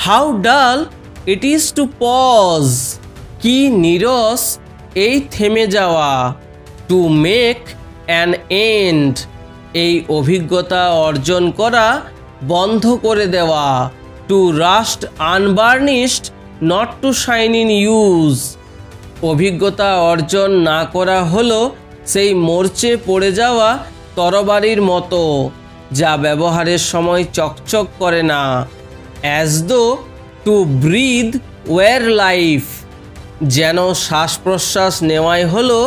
How ডাল it is two pause, কি নীরস এই থেমে যাওয়া। টু মেক অ্যান এন্ড, এই অভিজ্ঞতা অর্জন করা বন্ধ করে দেওয়া। To rust unburnished not to shine in use, অভিজ্ঞতা অর্জন না করা হলো সেই মরচে পড়ে যাওয়া তরবারির মতো, যা ব্যবহারের সময় চকচক করে না। As though two breathe war life, যেন শ্বাস প্রশ্বাস নেওয়াই হলো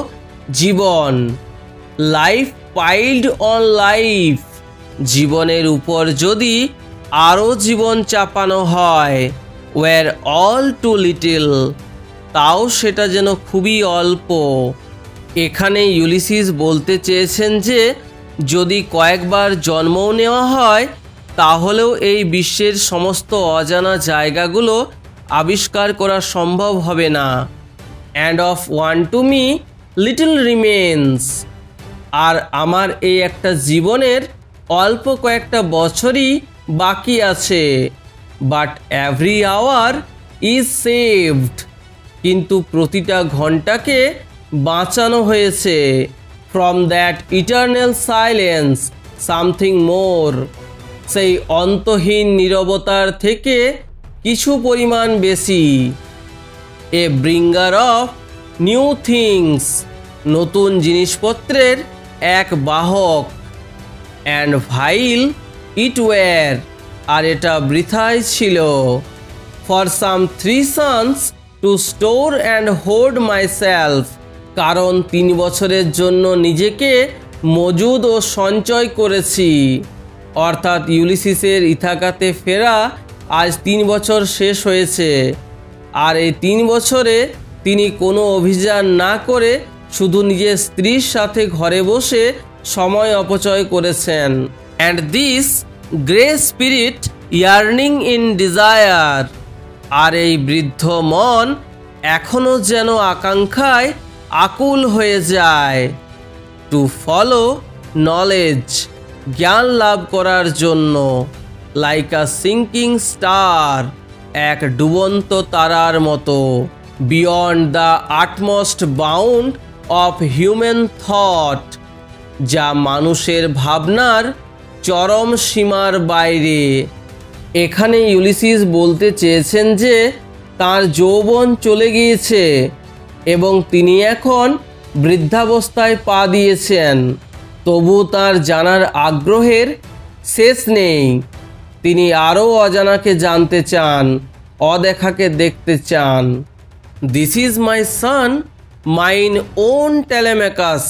জীবন। লাইফ পাইলড অন লাইফ, জীবনের উপর যদি আরও জীবন চাপানো হয়। ওয়ার অল টু লিটল, তাও সেটা যেন খুবই অল্প। এখানে ইউলিসিস বলতে চেয়েছেন যে যদি কয়েকবার জন্মও নেওয়া হয় তাহলেও এই বিশ্বের সমস্ত অজানা জায়গাগুলো আবিষ্কার করা সম্ভব হবে না। And of one to me little remains, আর আমার এই একটা জীবনের অল্প কয়েকটা বছরই বাকি আছে। But every hour is saved, কিন্তু প্রতিটা ঘন্টাকে বাঁচানো হয়েছে। From that eternal silence something more, সেই অন্তহীন নীরবতার থেকে কিছু পরিমাণ বেশি। A bringer of new things, নতুন জিনিসপত্রের এক বাহক। অ্যান্ড ভাইল ইট ওয়ার, আর এটা বৃথাই ছিল। For some 3 sons two store and hold my self, কারণ 3 বছরের জন্য নিজেকে মজুদ ও সঞ্চয় করেছি। অর্থাৎ ইউলিসিসের ইথাকাতে ফেরা আজ 3 বছর শেষ হয়েছে, আর এই 3 বছরে তিনি কোনো অভিযান না করে শুধু নিজের স্ত্রীর সাথে ঘরে বসে সময় অপচয় করেছেন। And this grey spirit yearning in desire, আর এই বৃদ্ধ মন এখনও যেন আকাঙ্ক্ষায় আকুল হয়ে যায়। টু ফলো নলেজ, জ্ঞান লাভ করার জন্য। লাইক আ সিঙ্কিং স্টার, এক ডুবন্ত তারার মতো। Beyond the utmost bound of human thought, যা মানুষের ভাবনার চরম সীমার বাইরে। এখানে ইউলিসিস বলতে চেয়েছেন যে তার যৌবন চলে গিয়েছে এবং তিনি এখন বৃদ্ধাবস্থায় পা দিয়েছেন, তবু তার জানার আগ্রহের শেষ নেই। তিনি আরও অজানাকে জানতে চান, অদেখাকে দেখতে চান। This is my son mine own Telemachus,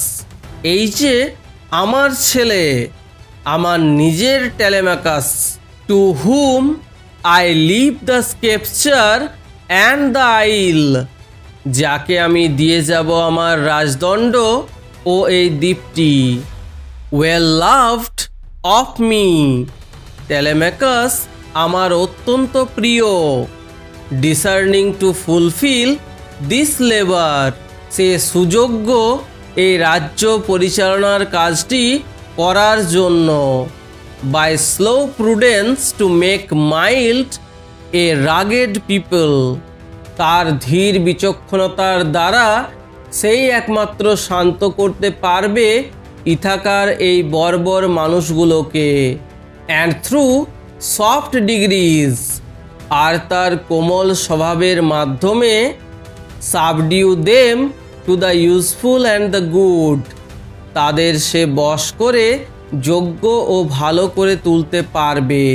এই যে আমার ছেলে, আমার নিজের Telemachus. To whom I leave the sceptre and the isle, যাকে আমি দিয়ে যাব আমার রাজদণ্ড ও এই দ্বীপটি। Well loved of me, Telemachus আমার অত্যন্ত প্রিয়। Discerning to fulfil this labour, সে সুযোগ্য এই রাজ্য পরিচালনার কাজটি করার জন্য। By slow prudence to make mild a rugged people, তার ধীর বিচক্ষণতার দ্বারা সেই একমাত্র শান্ত করতে পারবে ইথাকার এই বর্বর মানুষগুলোকে। অ্যান্ড থ্রু সফট ডিগ্রিজ, আর তার কোমল স্বভাবের মাধ্যমে subdue them to the useful and the good, তাদের সে বশ করে যোগ্য ও ভালো করে তুলতে পারবে।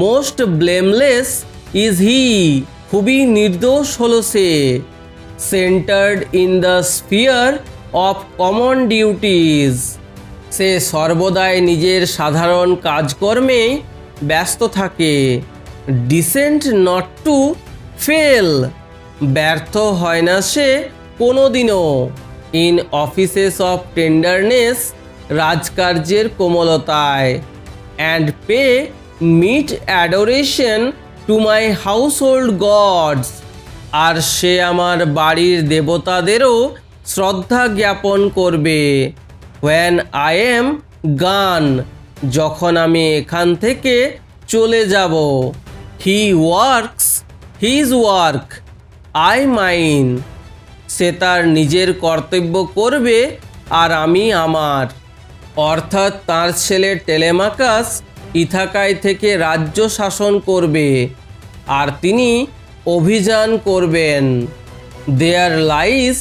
মোস্ট ব্লেমলেস ইজ হি, খুবই নির্দোষ হলো সে। Centred in the sphere of common duties, সে সর্বদাই নিজের সাধারণ কাজকর্মেই ব্যস্ত থাকে। ডিসেন্ট নট টু ফেল, ব্যর্থ হয় না সে কোনোদিনও। ইন অফিসেস অফ টেন্ডারনেস, রাজকার্যের কোমলতায়। And pay meet adoration to my household gods, আর সে আমার বাড়ির দেবতাদেরও শ্রদ্ধা জ্ঞাপন করবে। হোয়েন আই এম গান, যখন আমি এখান থেকে চলে যাব। He works his work, I mine. সে তার নিজের কর্তব্য করবে আর আমি আমার। অর্থাৎ তার ছেলে টেলেমাকাস ইথাকায় থেকে রাজ্য শাসন করবে আর তিনি অভিযান করবেন। দেয়ার লাইস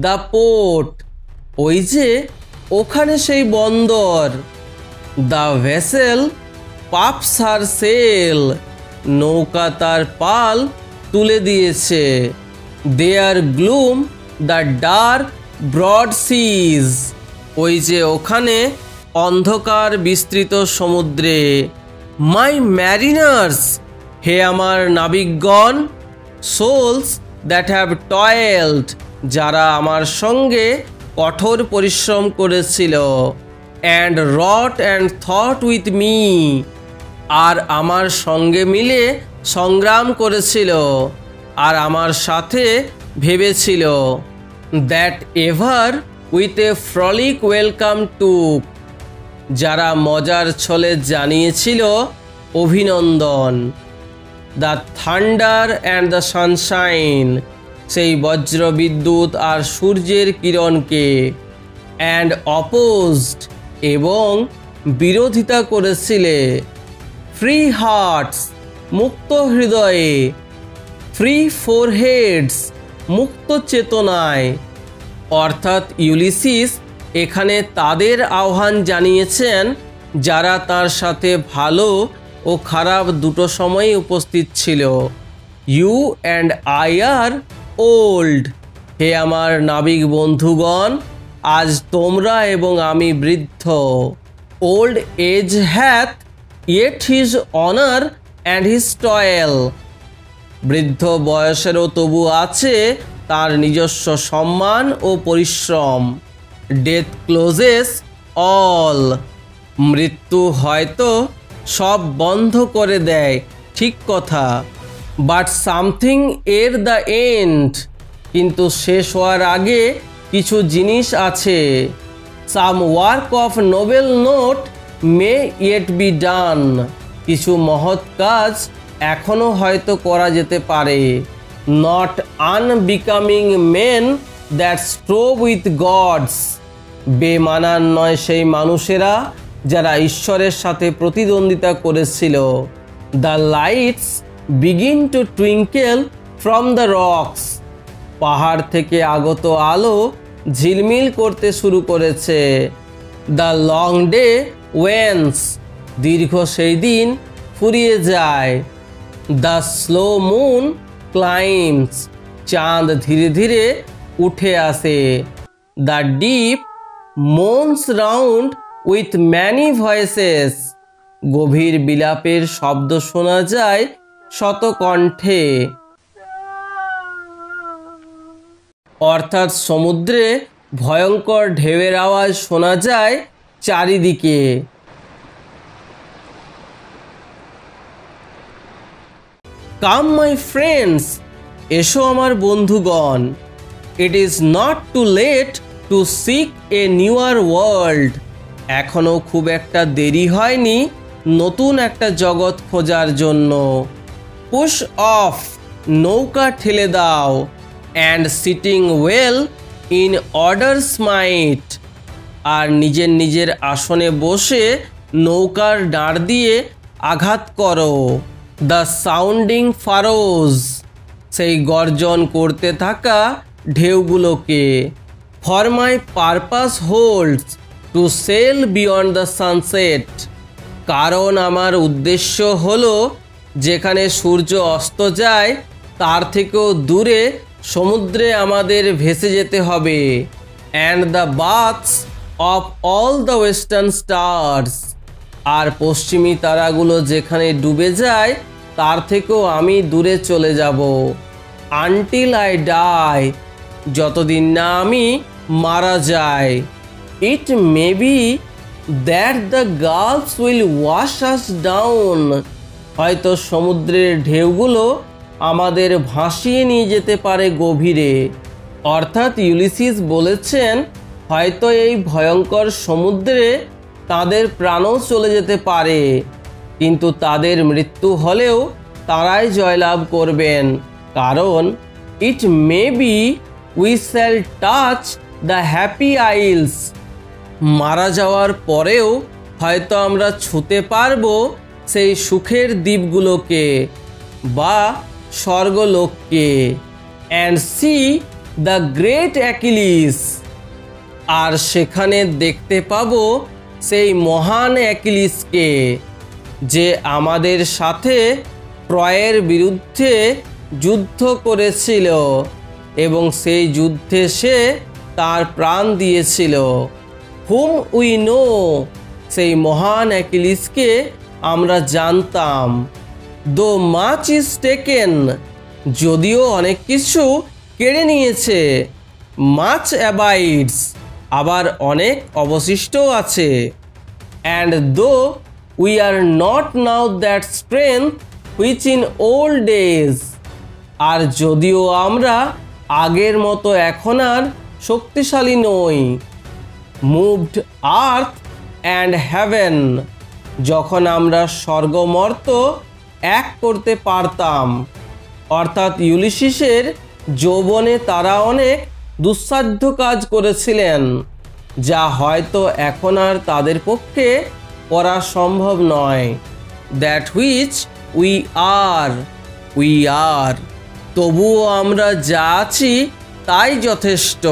দ্য পোর্ট, ওই যে ওখানে সেই বন্দর। দ্য ভেসেল পাপস হার সেল, নৌকা তার পাল তুলে দিয়েছে। দেয়ার গ্লুম দ্য ডার্ক ব্রড সিজ, ওই যে ওখানে অন্ধকার বিস্তৃত সমুদ্রে। মাই ম্যারিনার্স, হে আমার নাবিকগণ। সোলস দ্যাট হ্যাভ টয়েলড, যারা আমার সঙ্গে কঠোর পরিশ্রম করেছিল। And wrought and thought with me, আর আমার সঙ্গে মিলে সংগ্রাম করেছিল আর আমার সাথে ভেবেছিল। That ever with a frolic welcome took, যারা মজার ছলে জানিয়েছিল অভিনন্দন। The thunder and the sunshine, সেই বজ্র বিদ্যুৎ আর সূর্যের কিরণকে। অ্যান্ড অপোজড, এবং বিরোধিতা করেছিলে। ফ্রি হার্টস, মুক্ত হৃদয়ে। ফ্রি ফোরহেডস, মুক্ত চেতনায়। অর্থাৎ ইউলিসিস এখানে তাদের আহ্বান জানিয়েছেন যারা তার সাথে ভালো ও খারাপ দুটো সময়ই উপস্থিত ছিল। You and I are old, হে আমার নাবিক বন্ধুগণ, আজ তোমরা এবং আমি বৃদ্ধ। Old age hath yet his honour and his toil, বৃদ্ধ বয়সেরও তবু আছে তার নিজস্ব সম্মান ও পরিশ্রম। ডেথ ক্লোজেস অল, মৃত্যু হয়তো সব বন্ধ করে দেয়, ঠিক কথা। But something ere the end, কিন্তু শেষ হওয়ার আগে কিছু জিনিস আছে। Some work of noble note may yet be done, কিছু মহৎ কাজ এখনও হয়তো করা যেতে পারে। Not unbecoming men that strove with gods, বেমানান নয় সেই মানুষেরা যারা ঈশ্বরের সাথে প্রতিদ্বন্দ্বিতা করেছিল। The lights begin to twinkle from the rocks, পাহাড় থেকে আগত আলো ঝিলমিল করতে শুরু করেছে। দ্য লং ডে ওয়েন্স, দীর্ঘ সেই দিন ফুরিয়ে যায়। দ্য স্লো মুন ক্লাইম্স, চাঁদ ধীরে ধীরে উঠে আসে। The deep moans round with many voices, গভীর বিলাপের শব্দ শোনা যায় শত কণ্ঠে। অর্থাৎ সমুদ্রে ভয়ঙ্কর ঢেউয়ের আওয়াজ শোনা যায় চারিদিকে। কাম মাই ফ্রেন্ডস, এসো আমার বন্ধুগণ। It is not too late to seek a newer world, এখনও খুব একটা দেরি হয়নি নতুন একটা জগৎ খোঁজার জন্য। পুশ অফ, নৌকা ঠেলে দাও। And sitting well in order smite, আর নিজের নিজের আসনে বসে নৌকার ডাঁড় দিয়ে আঘাত করো। দ্য সাউন্ডিং ফারোজ, সেই গর্জন করতে থাকা ঢেউগুলোকে। For my purpose holds to sail beyond the sunset, কারণ আমার উদ্দেশ্য হলো যেখানে সূর্য অস্ত যায় তার থেকেও দূরে সমুদ্রে আমাদের ভেসে যেতে হবে। And the baths of all the western stars, আর পশ্চিমী তারাগুলো যেখানে ডুবে যায় তার থেকেও আমি দূরে চলে যাব। আনটিল আই ডাই, যতদিন না আমি মারা যাই। It may be that the gulfs will wash us down, হয়তো সমুদ্রের ঢেউগুলো আমাদের ভাসিয়ে নিয়ে যেতে পারে গভীরে। অর্থাৎ ইউলিসিস বলেছেন হয়তো এই ভয়ঙ্কর সমুদ্রে তাদের প্রাণও চলে যেতে পারে, কিন্তু তাদের মৃত্যু হলেও তারাই জয়লাভ করবেন, কারণ it may be we shall touch the happy isles. মারা যাওয়ার পরেও হয়তো আমরা ছুঁতে পারবো সেই সুখের দ্বীপগুলোকে বা স্বর্গলোককে, and see the great Achilles. আর সেখানে দেখতে পাবো সেই মহান অ্যাকিলিসকে, যে আমাদের সাথে ট্রয়ের বিরুদ্ধে যুদ্ধ করেছিল এবং সেই যুদ্ধে সে তার প্রাণ দিয়েছিল। হুম উই নো, সেই মহান অ্যাকিলিসকে আমরা জানতাম। দো মাচ ইজ টেকেন, যদিও অনেক কিছু কেড়ে নিয়েছে, মাচ অ্যাবাইডস, আবার অনেক অবশিষ্টও আছে। And though we are not now that strength which in old days, আর যদিও আমরা আগের মতো এখন আর শক্তিশালী নই। মুভড আর্থ অ্যান্ড হ্যাভেন, যখন আমরা স্বর্গমর্ত এক করতে পারতাম, অর্থাৎ ইউলিসিসের যৌবনে তারা অনেক দুঃসাধ্য কাজ করেছিলেন, যা হয়তো এখন আর তাদের পক্ষে করা সম্ভব নয়। দ্যাট হুইচ উই আর, তবুও আমরা যা আছি তাই যথেষ্ট।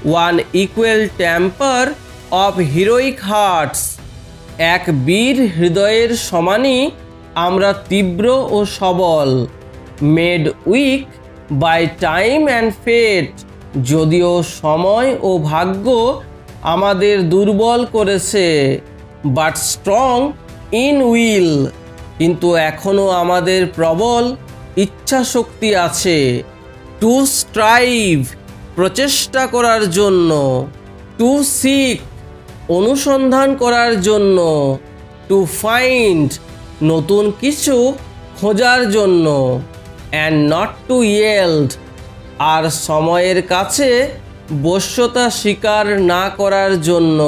One equal temper of heroic hearts, এক বীর হৃদয়ের সমানই আমরা তীব্র ও সবল। Made weak by time and fate, যদিও সময় ও ভাগ্য আমাদের দুর্বল করেছে, বাট স্ট্রং ইন উইল, কিন্তু এখনও আমাদের প্রবল ইচ্ছা শক্তি আছে। টু স্ট্রাইভ, প্রচেষ্টা করার জন্য। টু সিক, অনুসন্ধান করার জন্য। টু ফাইন্ড, নতুন কিছু খোঁজার জন্য। অ্যান্ড নট টু ইয়েল্ড, আর সময়ের কাছে বশ্যতা স্বীকার না করার জন্য।